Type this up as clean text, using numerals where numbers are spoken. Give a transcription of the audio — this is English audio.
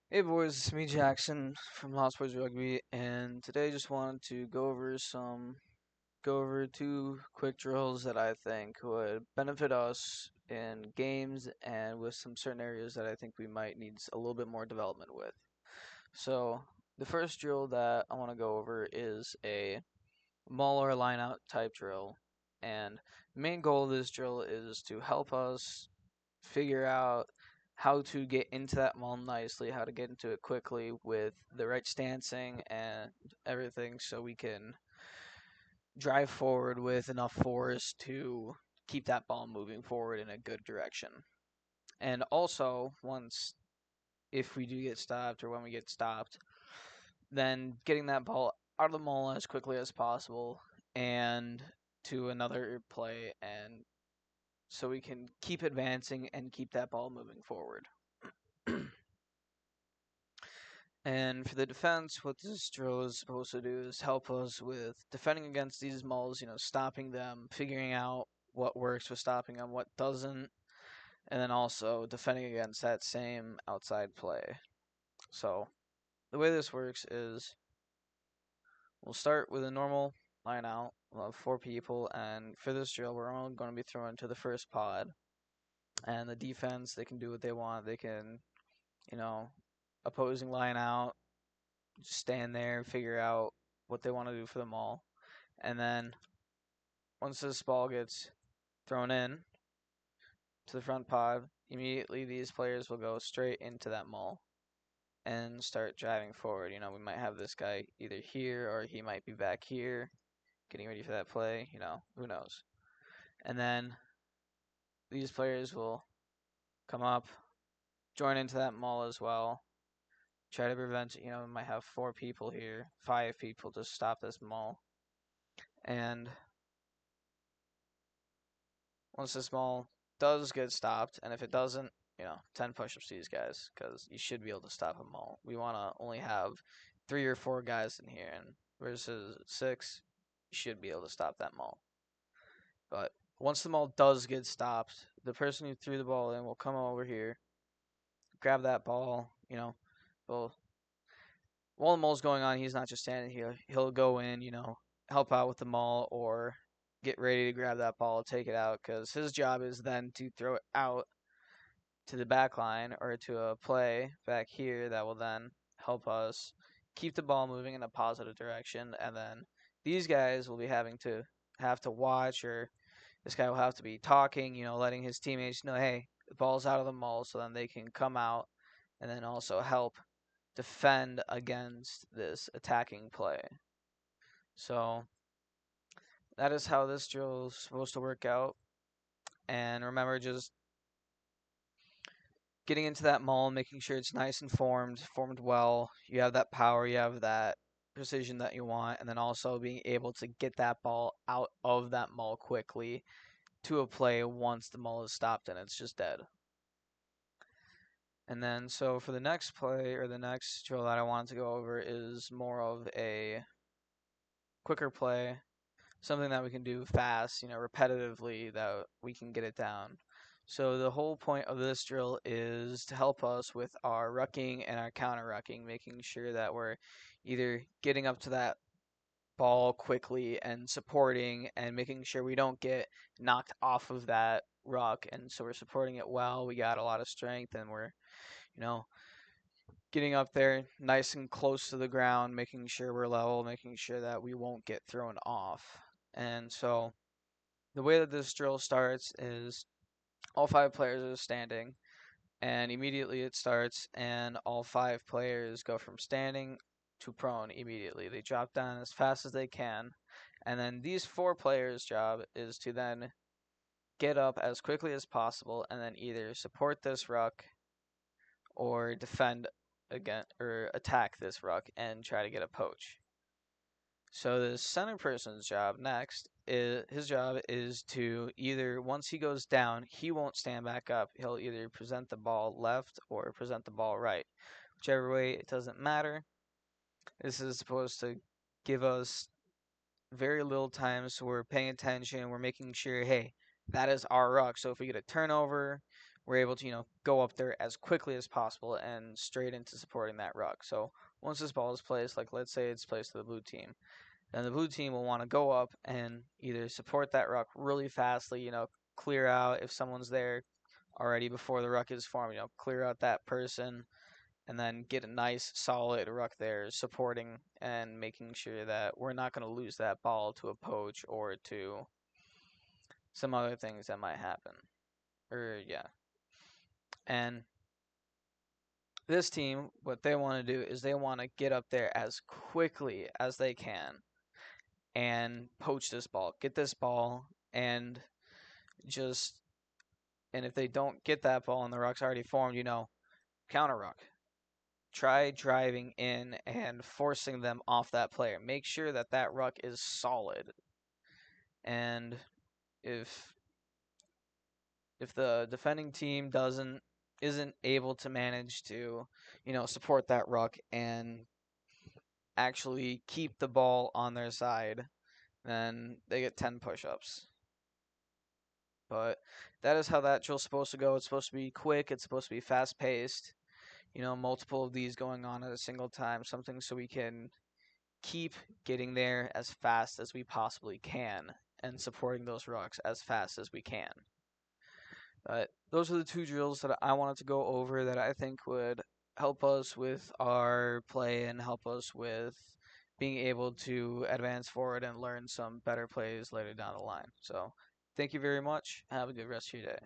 Hey boys, it's me Jackson from Lost Boys Rugby, and today I just wanted to go over two quick drills that I think would benefit us in games and with some certain areas that I think we might need a little bit more development with. So the first drill that I want to go over is a Mauler line out type drill, and the main goal of this drill is to help us figure out how to get into that maul nicely, how to get into it quickly with the right stancing and everything so we can drive forward with enough force to keep that ball moving forward in a good direction. And also, once if we do get stopped or when we get stopped, then getting that ball out of the maul as quickly as possible and to another play and so we can keep advancing and keep that ball moving forward. And for the defense, what this drill is supposed to do is help us with defending against these mauls, stopping them, figuring out what works with stopping them, what doesn't, and then also defending against that same outside play. So the way this works is we'll start with a normal line out. We'll have four people, and for this drill, we're all going to be thrown to the first pod. And the defense, they can do what they want. They can, you know, opposing line out, stand there, figure out what they want to do for the maul. And then once this ball gets thrown in to the front pod, immediately these players will go straight into that maul and start driving forward. We might have this guy either here or he might be back here getting ready for that play, who knows. And then these players will come up, join into that maul as well, try to prevent, we might have four people here, five people to stop this maul. And once this maul does get stopped, and if it doesn't, 10 push-ups to these guys, because you should be able to stop a maul. We want to only have 3 or 4 guys in here, and versus 6, you should be able to stop that maul. But once the maul does get stopped, the person who threw the ball in will come over here, grab that ball, well, while the maul's going on, he's not just standing here. He'll go in, help out with the maul or get ready to grab that ball, take it out, because his job is then to throw it out to the back line or to a play back here that will then help us keep the ball moving in a positive direction. And then these guys will be have to watch, or this guy will have to be talking, letting his teammates know, hey, the ball's out of the maul, so then they can come out and then also help defend against this attacking play. So that is how this drill is supposed to work out. And remember, just getting into that maul, making sure it's nice and formed well. You have that power, you have that precision that you want, and then also being able to get that ball out of that maul quickly to a play once the maul is stopped and it's just dead. And then, so for the next play or the next drill that I wanted to go over is more of a quicker play, something that we can do fast, repetitively, that we can get it down. So the whole point of this drill is to help us with our rucking and our counter rucking, making sure that we're either getting up to that ball quickly and supporting and making sure we don't get knocked off of that ruck. And so we're supporting it well. We got a lot of strength and we're, you know, getting up there nice and close to the ground, making sure we're level, making sure that we won't get thrown off. And so the way that this drill starts is all 5 players are standing, and immediately it starts, and all 5 players go from standing to prone immediately. They drop down as fast as they can, and then these 4 players' job is to then get up as quickly as possible and then either support this ruck or defend again or attack this ruck and try to get a poach. So the center person's job next is his job is to either once he goes down, he won't stand back up. He'll either present the ball left or present the ball right. Whichever way, it doesn't matter. This is supposed to give us very little time, so we're paying attention. We're making sure, hey, that is our ruck. So if we get a turnover, we're able to, go up there as quickly as possible and straight into supporting that ruck. So once this ball is placed, like let's say it's placed to the blue team, then the blue team will want to go up and either support that ruck really fastly, clear out if someone's there already before the ruck is formed, clear out that person and then get a nice solid ruck there supporting and making sure that we're not going to lose that ball to a poach or to some other things that might happen. Yeah. And this team, what they want to do is they want to get up there as quickly as they can and poach this ball, get this ball, and just, and if they don't get that ball and the ruck's already formed, counter ruck. Try driving in and forcing them off that player. Make sure that that ruck is solid. And if the defending team isn't able to manage to, support that ruck and actually keep the ball on their side, then they get 10 push-ups. But that is how that drill's supposed to go. It's supposed to be quick. It's supposed to be fast-paced. Multiple of these going on at a single time. Something so we can keep getting there as fast as we possibly can and supporting those rucks as fast as we can. But those are the two drills that I wanted to go over that I think would help us with our play and help us with being able to advance forward and learn some better plays later down the line. So thank you very much. Have a good rest of your day.